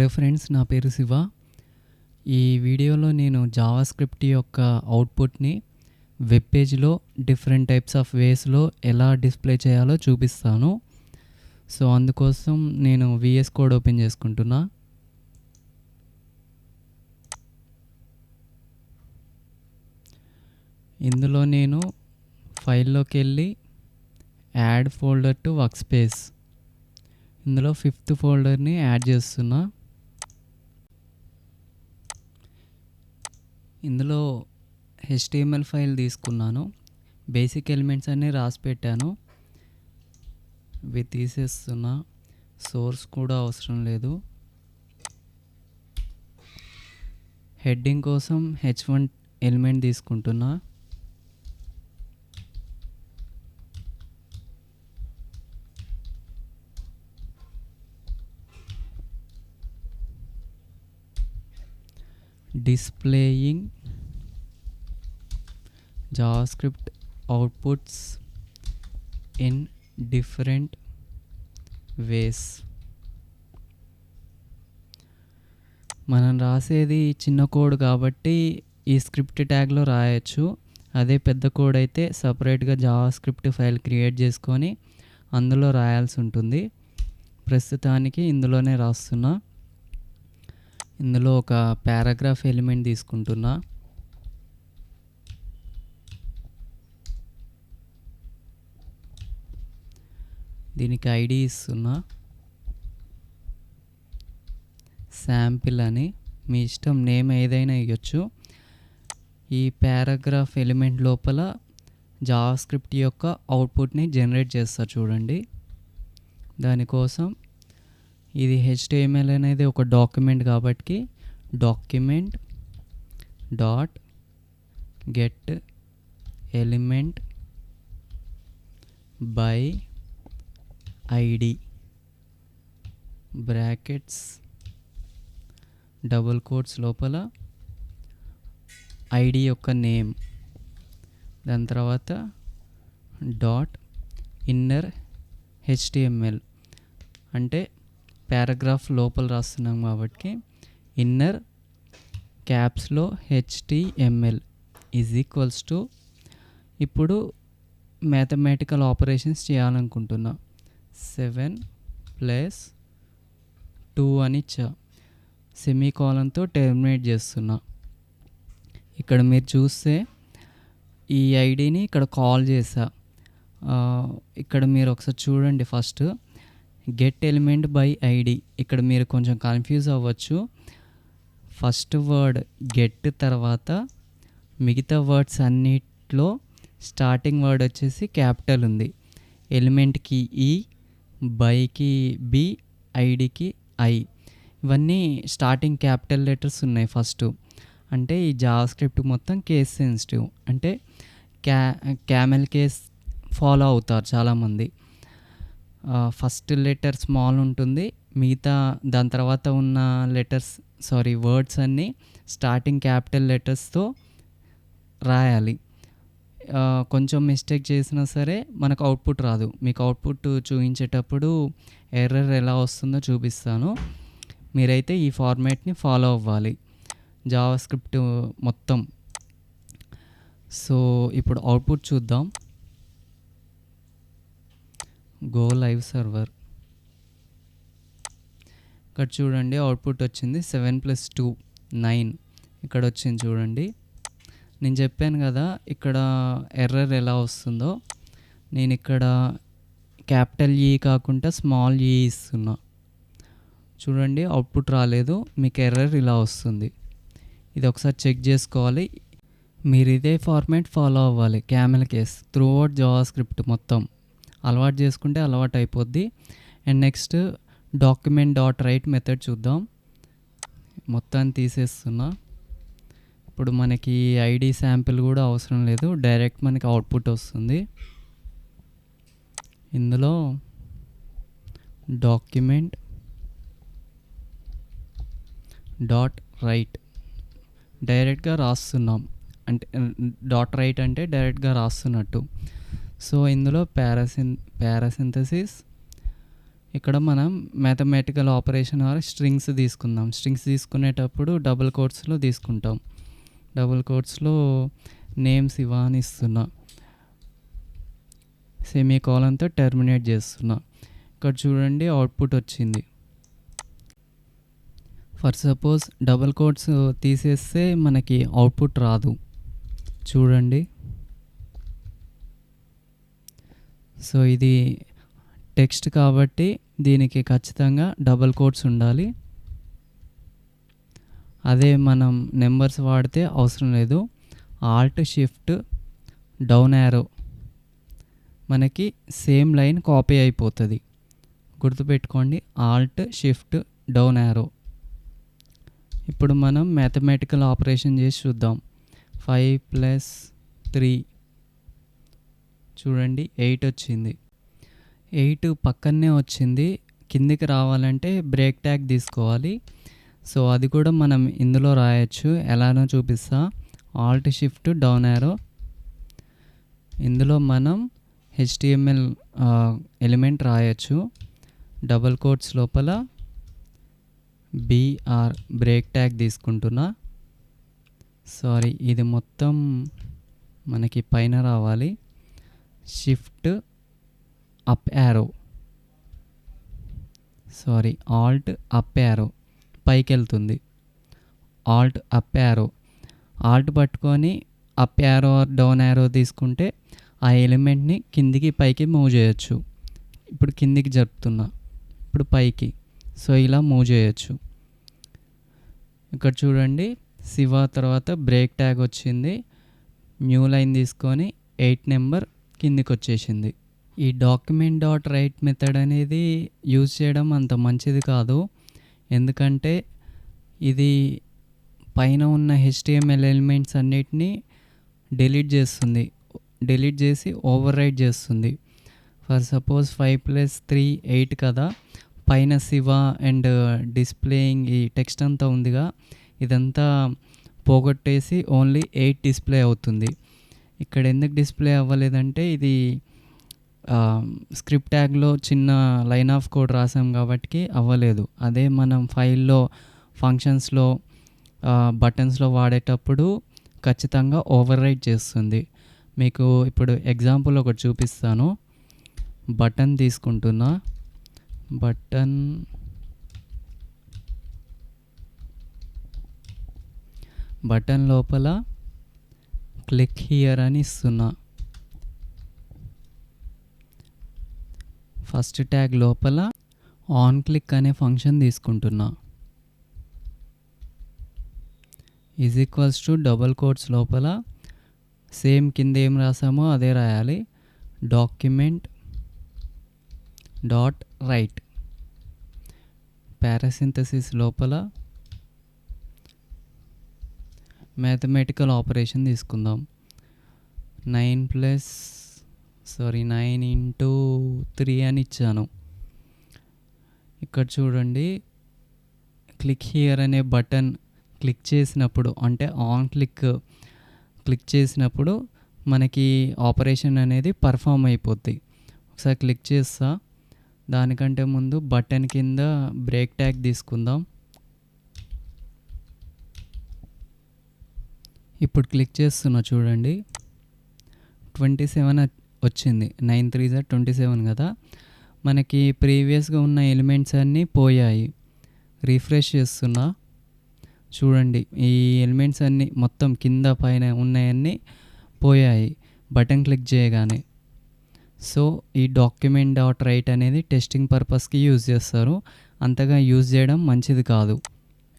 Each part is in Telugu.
హలో ఫ్రెండ్స్, నా పేరు శివ. ఈ వీడియోలో నేను జావాస్క్రిప్ట్ యొక్క అవుట్పుట్ని వెబ్ పేజ్లో డిఫరెంట్ టైప్స్ ఆఫ్ వేస్లో ఎలా డిస్ప్లే చేయాలో చూపిస్తాను. సో అందుకోసం నేను VS కోడ్ ఓపెన్ చేసుకుంటున్నా. ఇందులో నేను ఫైల్లోకి వెళ్ళి add folder to work space, ఇందులో 5th ఫోల్డర్ని యాడ్ చేస్తున్నా. ఇందులో HTML ఫైల్ తీసుకున్నాను. బేసిక్ ఎలిమెంట్స్ అన్నీ రాసి పెట్టాను. ఇవి తీసేస్తున్నా. సోర్స్ కూడా అవసరం లేదు. హెడ్డింగ్ కోసం H1 ఎలిమెంట్ తీసుకుంటున్నా. Displaying JavaScript outputs in different ways. మనం రాసేది చిన్న కోడ్ కాబట్టి ఈ స్క్రిప్ట్ ట్యాగ్లో రాయొచ్చు. అదే పెద్ద కోడ్ అయితే సపరేట్గా JavaScript ఫైల్ క్రియేట్ చేసుకొని అందులో రాయాల్సి ఉంటుంది. ప్రస్తుతానికి ఇందులోనే రాస్తున్నా. ఇందులో ఒక పారాగ్రాఫ్ ఎలిమెంట్ తీసుకుంటున్నా. దీనికి ఐడి ఇస్తున్నా, శాంపిల్ అని. మీ ఇష్టం, నేమ్ ఏదైనా ఇవ్వచ్చు. ఈ పారాగ్రాఫ్ ఎలిమెంట్ లోపల జావాస్క్రిప్ట్ యొక్క అవుట్పుట్ని జనరేట్ చేస్తా చూడండి. దానికోసం ఇది HTML అనేది ఒక డాక్యుమెంట్ కాబట్టి document dot get element by ID brackets double quotes లోపల ఐడి యొక్క నేమ్, దాని తర్వాత డాట్ ఇన్నర్ HTML అంటే పారాగ్రాఫ్ లోపల రాస్తున్నాం కాబట్టి ఇన్నర్ క్యాప్స్లో HTML ఈజ్ ఈక్వల్స్ టు, ఇప్పుడు మ్యాథమెటికల్ ఆపరేషన్స్ చేయాలనుకుంటున్నా. 7 + 2 అని ఇచ్చా. సెమీకోలన్తో టెర్మినేట్ చేస్తున్నా. ఇక్కడ మీరు చూస్తే ఈ ఐడిని ఇక్కడ కాల్ చేసా. ఇక్కడ మీరు ఒకసారి చూడండి. First get element by ID. ఇక్కడ మీరు కొంచెం కన్ఫ్యూజ్ అవ్వచ్చు. ఫస్ట్ వర్డ్ గెట్ తర్వాత మిగతా వర్డ్స్ అన్నిట్లో స్టార్టింగ్ వర్డ్ వచ్చేసి క్యాపిటల్ ఉంది. ఎలిమెంట్కి E, బైకి B, ఐడికి I. ఇవన్నీ స్టార్టింగ్ క్యాపిటల్ లెటర్స్ ఉన్నాయి ఫస్ట్. అంటే ఈ జావాస్క్రిప్ట్ మొత్తం కేస్ సెన్సిటివ్, అంటే క్యామెల్ కేస్ ఫాలో అవుతారు చాలామంది. ఫస్ట్ లెటర్ స్మాల్ ఉంటుంది, మిగతా దాని తర్వాత ఉన్న వర్డ్స్ అన్నీ స్టార్టింగ్ క్యాపిటల్ లెటర్స్తో రాయాలి. కొంచెం మిస్టేక్ చేసినా సరే మనకు అవుట్పుట్ రాదు. మీకు అవుట్పుట్ చూపించేటప్పుడు ఎర్రర్ ఎలా వస్తుందో చూపిస్తాను. మీరైతే ఈ ఫార్మాట్ని ఫాలో అవ్వాలి జావాస్క్రిప్ట్ మొత్తం. సో ఇప్పుడు అవుట్పుట్ చూద్దాం. Go live server. ఇక్కడ చూడండి అవుట్పుట్ వచ్చింది 7 + 2 9. ఇక్కడ వచ్చింది చూడండి. నేను చెప్పాను కదా ఇక్కడ ఎర్రర్ ఎలా వస్తుందో. నేను ఇక్కడ క్యాపిటల్ E కాకుండా స్మాల్ E ఇస్తున్నా. చూడండి అవుట్పుట్ రాలేదు, మీకు ఎర్రర్ ఇలా వస్తుంది. ఇది ఒకసారి చెక్ చేసుకోవాలి. మీరు ఇదే ఫార్మాట్ ఫాలో అవ్వాలి, camel case through out JavaScript మొత్తం. అలవాటు చేసుకుంటే అలవాటు అయిపోద్ది. And next document dot right method చూద్దాం. మొత్తాన్ని తీసేస్తున్నా. ఇప్పుడు మనకి ఐడి శాంపిల్ కూడా అవసరం లేదు, డైరెక్ట్ మనకి అవుట్పుట్ వస్తుంది. ఇందులో డాక్యుమెంట్ డాట్ రైట్ డైరెక్ట్గా రాస్తున్నాం, అంటే డాట్ రైట్ అంటే డైరెక్ట్గా రాస్తున్నట్టు. సో ఇందులో పారాసింథసిస్ ఇక్కడ మనం మ్యాథమెటికల్ ఆపరేషన్ ఆర్ స్ట్రింగ్స్ తీసుకుందాం. స్ట్రింగ్స్ తీసుకునేటప్పుడు డబుల్ కోట్స్లో తీసుకుంటాం. డబుల్ కోట్స్లో నేమ్స్ ఇవా అని ఇస్తున్నా, సెమీకోలన్తో టెర్మినేట్ చేస్తున్నా. ఇక్కడ చూడండి అవుట్పుట్ వచ్చింది. ఫర్ సపోజ్ డబుల్ కోట్స్ తీసేస్తే మనకి అవుట్పుట్ రాదు. చూడండి, సో ఇది టెక్స్ట్ కాబట్టి దీనికి ఖచ్చితంగా డబుల్ కోట్స్ ఉండాలి. అదే మనం నెంబర్స్ వాడితే అవసరం లేదు. ఆల్ట్ షిఫ్ట్ డౌన్ యారో మనకి సేమ్ లైన్ కాపీ అయిపోతుంది. గుర్తుపెట్టుకోండి, ఆల్ట్ షిఫ్ట్ డౌన్ యారో. ఇప్పుడు మనం మ్యాథమెటికల్ ఆపరేషన్ చేసి చూద్దాం. 5 + 3 చూడండి 8 వచ్చింది. 8 పక్కనే వచ్చింది. కిందికి రావాలంటే బ్రేక్ ట్యాగ్ తీసుకోవాలి. సో అది కూడా మనం ఇందులో రాయొచ్చు. ఎలానో చూపిస్తా. Alt shift down arrow. ఇందులో మనం HTML ఎలిమెంట్ రాయొచ్చు. డబుల్ కోట్స్ లోపల BR బ్రేక్ ట్యాగ్ తీసుకుంటున్నా. సారీ, ఇది మొత్తం మనకి పైన రావాలి. Shift up arrow, sorry Alt up arrow పైకి వెళ్తుంది. ఆల్ట్ అప్ యారో, ఆల్ట్ పట్టుకొని అప్ యారో డౌన్ యారో తీసుకుంటే ఆ ఎలిమెంట్ని కిందికి పైకి మూవ్ చేయొచ్చు. ఇప్పుడు కిందికి జరుపుతున్నా, ఇప్పుడు పైకి. సో ఇలా మూవ్ చేయొచ్చు. ఇక్కడ చూడండి, శివ తర్వాత బ్రేక్ ట్యాగ్ వచ్చింది. న్యూ లైన్ తీసుకొని 8 నెంబర్ కిందికి వచ్చేసింది. ఈ డాక్యుమెంట్ డాట్ రైట్ మెథడ్ అనేది యూజ్ చేయడం అంత మంచిది కాదు. ఎందుకంటే ఇది పైన ఉన్న HTML ఎలిమెంట్స్ అన్నిటినీ డిలీట్ చేస్తుంది. డిలీట్ చేసి ఓవర్ రైట్ చేస్తుంది. ఫర్ సపోజ్ 5 + 3 8 కదా, పైన శివ అండ్ డిస్ప్లేయింగ్ ఈ టెక్స్ట్ అంతా ఉందిగా, ఇదంతా పోగొట్టేసి ఓన్లీ 8 డిస్ప్లే అవుతుంది. ఇక్కడ ఎందుకు డిస్ప్లే అవ్వలేదంటే ఇది స్క్రిప్ట్ ట్యాగ్లో చిన్న లైన్ ఆఫ్ కోడ్ రాసాం కాబట్టి అవ్వలేదు. అదే మనం ఫైల్లో ఫంక్షన్స్లో బటన్స్లో వాడేటప్పుడు ఖచ్చితంగా ఓవర్ రైట్ చేస్తుంది. మీకు ఇప్పుడు ఎగ్జాంపుల్ ఒకటి చూపిస్తాను. బటన్ తీసుకుంటున్నా. బటన్ లోపల క్లిక్ హియర్ అని ఇస్తున్నా. ఫస్ట్ ట్యాగ్ లోపల ఆన్ క్లిక్ అనే ఫంక్షన్ తీసుకుంటున్నా. = డబుల్ కోట్స్ లోపల సేమ్ కింద ఏం రాసామో అదే రాయాలి. డాక్యుమెంట్ డాట్ రైట్ పారాసింథసిస్ లోపల మ్యాథమెటికల్ ఆపరేషన్ తీసుకుందాం. 9 × 3 అని ఇచ్చాను. ఇక్కడ చూడండి, క్లిక్ హియర్ అనే బటన్ క్లిక్ చేసినప్పుడు, అంటే ఆన్ క్లిక్ చేసినప్పుడు మనకి ఆపరేషన్ అనేది పర్ఫామ్ అయిపోద్ది. ఒకసారి క్లిక్ చేస్తా. దానికంటే ముందు బటన్ కింద బ్రేక్ ట్యాగ్ తీసుకుందాం. ఇప్పుడు క్లిక్ చేస్తున్నా చూడండి, 27 వచ్చింది. 9 × 3 = 27 కదా. మనకి ప్రీవియస్గా ఉన్న ఎలిమెంట్స్ అన్నీ పోయాయి. రిఫ్రెష్ చేస్తున్నా చూడండి, ఈ ఎలిమెంట్స్ అన్నీ మొత్తం కింద పైన ఉన్నాయన్నీ పోయాయి బటన్ క్లిక్ చేయగానే. సో ఈ డాక్యుమెంట్ డాట్ రైట్ అనేది టెస్టింగ్ పర్పస్కి యూజ్ చేస్తారు. అంతగా యూజ్ చేయడం మంచిది కాదు.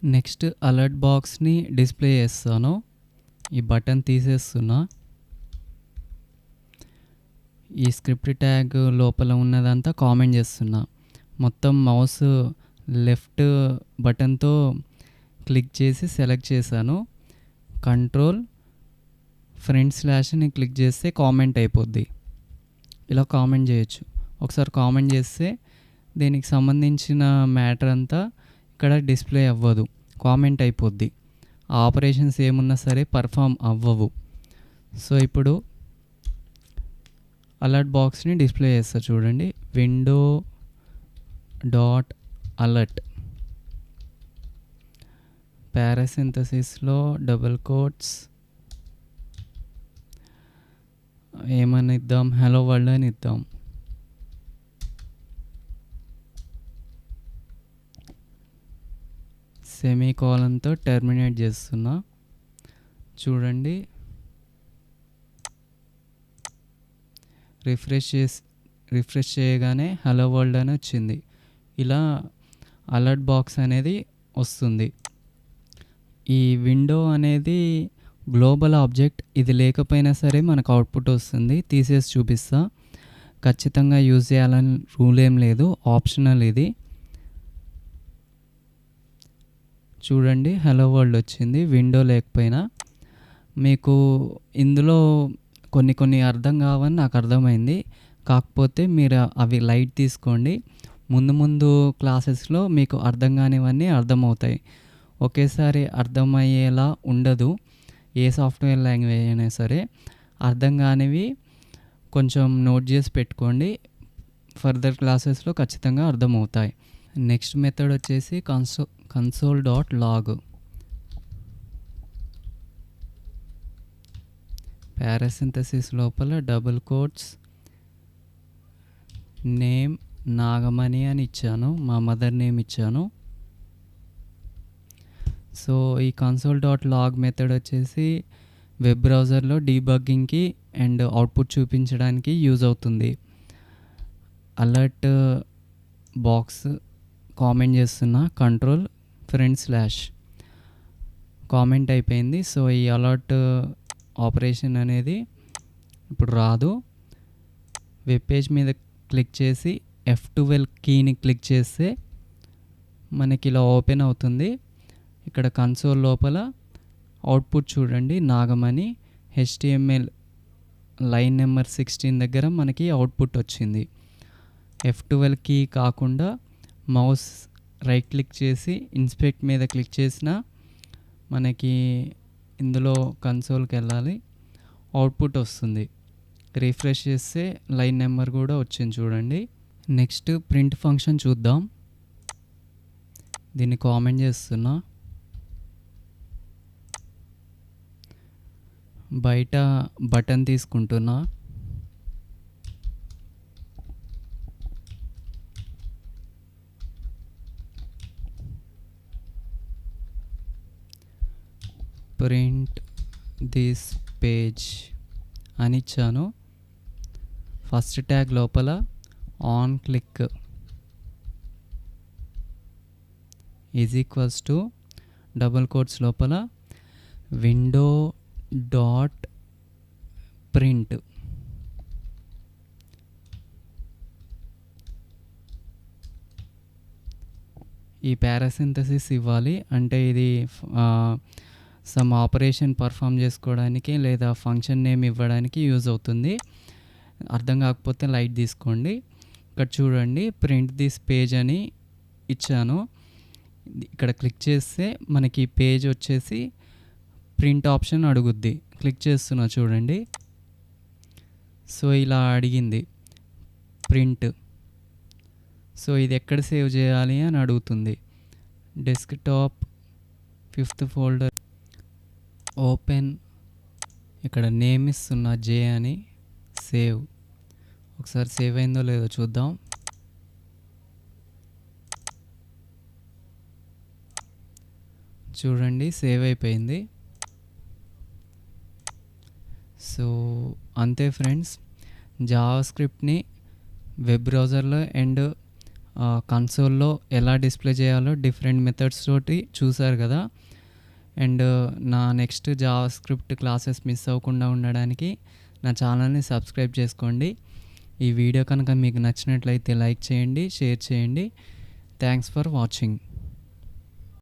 నెక్స్ట్ అలర్ట్ బాక్స్ని డిస్ప్లే చేస్తాను. ఈ బటన్ తీసేస్తున్నా. ఈ స్క్రిప్ట్ ట్యాగ్ లోపల ఉన్నదంతా కామెంట్ చేస్తున్నా. మొత్తం మౌస్ లెఫ్ట్ బటన్తో క్లిక్ చేసి సెలెక్ట్ చేశాను. కంట్రోల్ // క్లిక్ చేస్తే కామెంట్ అయిపోద్ది. ఇలా కామెంట్ చేయొచ్చు. ఒకసారి కామెంట్ చేస్తే దీనికి సంబంధించిన మ్యాటర్ అంతా ఇక్కడ డిస్ప్లే అవ్వదు, కామెంట్ అయిపోద్ది. ఆ ఆపరేషన్స్ ఏమున్నా సరే పర్ఫామ్ అవ్వవు. సో ఇప్పుడు అలర్ట్ బాక్స్ని డిస్ప్లే చేస్తా చూడండి. విండో డాట్ అలర్ట్ పారాసింథసిస్లో డబుల్ కోట్స్ ఏమని ఇద్దాం, హలో వరల్డ్ అని ఇద్దాం. సెమీకోలన్తో టెర్మినేట్ చేస్తున్నా. చూడండి, రిఫ్రెష్ చేయగానే హలో వరల్డ్ అని వచ్చింది. ఇలా అలర్ట్ బాక్స్ అనేది వస్తుంది. ఈ విండో అనేది గ్లోబల్ ఆబ్జెక్ట్, ఇది లేకపోయినా సరే మనకు అవుట్పుట్ వస్తుంది. తీసేసి చూపిస్తా. ఖచ్చితంగా యూజ్ చేయాలని రూల్ ఏం లేదు, ఆప్షనల్ ఇది. చూడండి, హలో వరల్డ్ వచ్చింది విండో లేకపోయినా. మీకు ఇందులో కొన్ని అర్థం కావని నాకు అర్థమైంది. కాకపోతే మీరు అవి లైట్ తీసుకోండి. ముందు క్లాసెస్లో మీకు అర్థం కానివన్నీ అర్థమవుతాయి. ఒకేసారి అర్థమయ్యేలా ఉండదు. ఏ సాఫ్ట్వేర్ లాంగ్వేజ్ అయినా సరే అర్థం కానివి కొంచెం నోట్ చేసి పెట్టుకోండి. ఫర్దర్ క్లాసెస్లో ఖచ్చితంగా అర్థమవుతాయి. నెక్స్ట్ మెథడ్ వచ్చేసి console.log. పారాసింథసిస్ లోపల డబుల్ కోట్స్ నేమ్ నాగమణి అని ఇచ్చాను, మా మదర్ నేమ్ ఇచ్చాను. సో ఈ console.log మెథడ్ వచ్చేసి వెబ్ బ్రౌజర్లో డీబగ్గింగ్కి అండ్ అవుట్పుట్ చూపించడానికి యూజ్ అవుతుంది. అలర్ట్ బాక్స్ కామెంట్ చేస్తున్నా, కంట్రోల్ // కామెంట్ అయిపోయింది. సో ఈ అలర్ట్ ఆపరేషన్ అనేది ఇప్పుడు రాదు. వెబ్ పేజ్ మీద క్లిక్ చేసి F12 కీని క్లిక్ చేస్తే మనకి ఇలా ఓపెన్ అవుతుంది. ఇక్కడ కన్సోల్ లోపల అవుట్పుట్ చూడండి, నాగమణి HTML లైన్ నెంబర్ 16 దగ్గర మనకి అవుట్పుట్ వచ్చింది. F12 కీ కాకుండా మౌస్ రైట్ క్లిక్ చేసి ఇన్స్పెక్ట్ మీద క్లిక్ చేసినా మనకి ఇందులో కన్సోల్కి వెళ్ళాలి, అవుట్పుట్ వస్తుంది. రిఫ్రెష్ చేస్తే లైన్ నెంబర్ కూడా వచ్చింది చూడండి. నెక్స్ట్ ప్రింట్ ఫంక్షన్ చూద్దాం. దీన్ని కామెంట్ చేస్తున్నా. బయట బటన్ తీసుకుంటున్నా. ప్రింట్ దిస్ పేజ్ అని ఇచ్చాను. ఫస్ట్ ట్యాగ్ లోపల on click is equals to double quotes లోపల విండో డాట్ ప్రింట్. ఈ పారాసింథసిస్ ఇవ్వాలి అంటే ఇది సమ్ ఆపరేషన్ పర్ఫామ్ చేసుకోవడానికి లేదా ఫంక్షన్ నేమ్ ఇవ్వడానికి యూజ్ అవుతుంది. అర్థం కాకపోతే లైట్ తీసుకోండి. ఇక్కడ చూడండి, ప్రింట్ దిస్ పేజ్ అని ఇచ్చాను. ఇక్కడ క్లిక్ చేస్తే మనకి పేజ్ వచ్చేసి ప్రింట్ ఆప్షన్ అడుగుద్ది. క్లిక్ చేస్తున్నా చూడండి. సో ఇలా అడిగింది ప్రింట్. సో ఇది ఎక్కడ సేవ్ చేయాలి అని అడుగుతుంది. డెస్క్టాప్ 5th ఫోల్డర్ ఓపెన్, ఇక్కడ నేమ్ ఇస్తున్నా జే అని, సేవ్. ఒకసారి సేవ్ అయిందో లేదో చూద్దాం. చూడండి, సేవ్ అయిపోయింది. సో అంతే ఫ్రెండ్స్, జావాస్క్రిప్ట్ని వెబ్ బ్రౌజర్లో అండ్ కన్సోల్లో ఎలా డిస్ప్లే చేయాలో డిఫరెంట్ మెథడ్స్ తోటి చూసారు కదా. అండ్ నా నెక్స్ట్ జావాస్క్రిప్ట్ క్లాసెస్ మిస్ అవ్వకుండా ఉండడానికి నా ఛానల్ని సబ్స్క్రైబ్ చేసుకోండి. ఈ వీడియో కనుక మీకు నచ్చినట్లయితే లైక్ చేయండి, షేర్ చేయండి. Thanks for watching.